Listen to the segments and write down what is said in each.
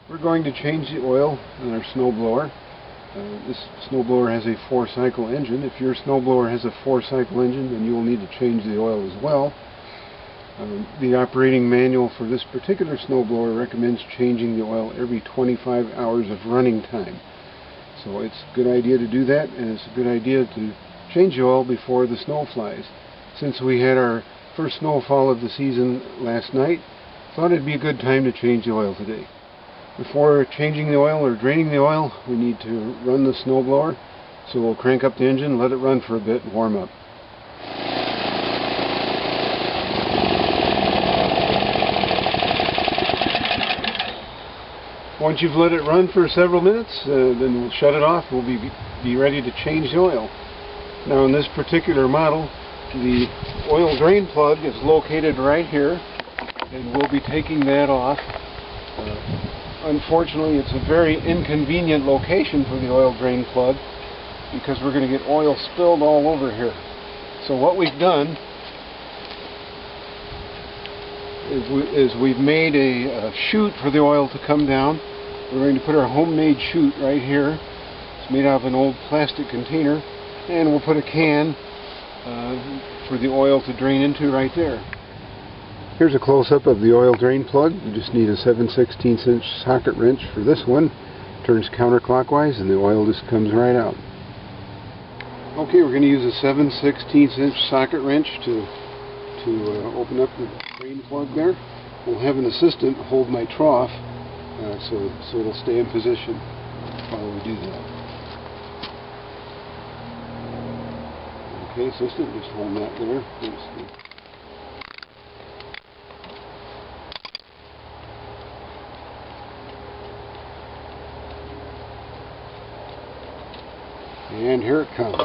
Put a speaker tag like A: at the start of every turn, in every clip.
A: We're going to change the oil in our snowblower. This snowblower has a 4-cycle engine. If your snowblower has a 4-cycle engine, then you will need to change the oil as well. The operating manual for this particular snowblower recommends changing the oil every 25 hours of running time. So it's a good idea to do that, and it's a good idea to change the oil before the snow flies. Since we had our first snowfall of the season last night, thought it'd be a good time to change the oil today. Before changing the oil or draining the oil, we need to run the snowblower. So we'll crank up the engine, let it run for a bit, and warm up. Once you've let it run for several minutes, then we'll shut it off. We'll be ready to change the oil. Now in this particular model, the oil drain plug is located right here, and we'll be taking that off. Unfortunately, it's a very inconvenient location for the oil drain plug because we're going to get oil spilled all over here. So what we've done is we've made a chute for the oil to come down. We're going to put our homemade chute right here. It's made out of an old plastic container, and we'll put a can for the oil to drain into right there. Here's a close-up of the oil drain plug. You just need a 7/16 inch socket wrench for this one. Turns counterclockwise and the oil just comes right out. Okay, we're going to use a 7/16 inch socket wrench to open up the drain plug there. We'll have an assistant hold my trough so it'll stay in position while we do that. Okay, assistant, just hold that there. And here it comes.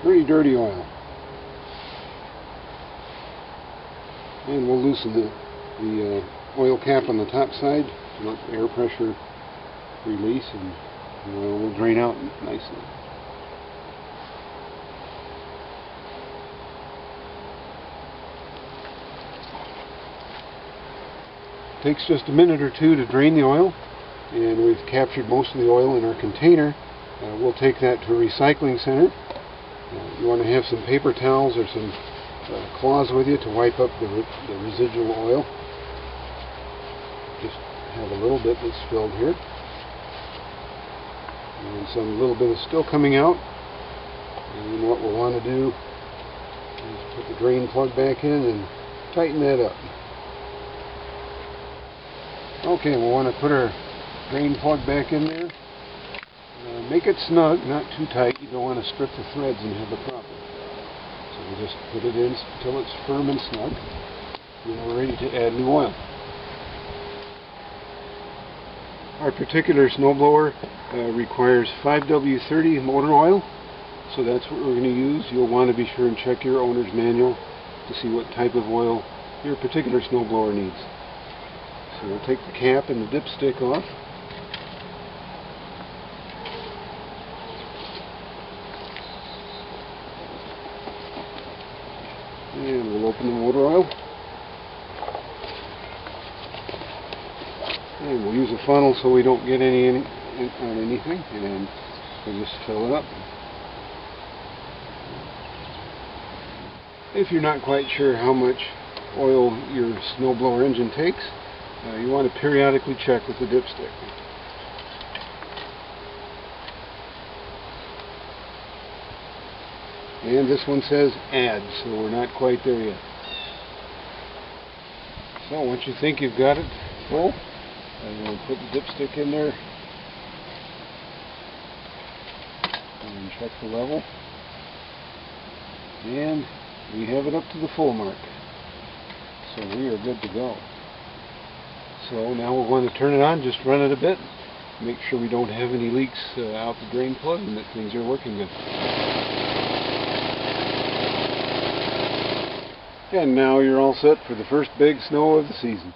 A: Pretty dirty oil. And we'll loosen the oil cap on the top side to let the air pressure release, and the oil will drain out nicely. It takes just a minute or two to drain the oil, and we've captured most of the oil in our container. We'll take that to a recycling center. You want to have some paper towels or some cloths with you to wipe up the residual oil. Just have a little bit that's filled here, and some little bit is still coming out. And what we'll want to do is put the drain plug back in and tighten that up. Okay, we'll want to put our drain plug back in there. Make it snug, not too tight. You don't want to strip the threads and have a problem. So we'll just put it in until it's firm and snug. And we're ready to add new oil. Our particular snowblower requires 5W30 motor oil, so that's what we're going to use. You'll want to be sure and check your owner's manual to see what type of oil your particular snowblower needs. So we'll take the cap and the dipstick off. And we'll open the motor oil. And we'll use a funnel so we don't get any on anything. And we'll just fill it up. If you're not quite sure how much oil your snowblower engine takes, you want to periodically check with the dipstick. And this one says add, so we're not quite there yet. So once you think you've got it full, we'll put the dipstick in there and check the level. And we have it up to the full mark. So we are good to go. So now we'll want to turn it on, just run it a bit, make sure we don't have any leaks out the drain plug and that things are working good. And now you're all set for the first big snow of the season.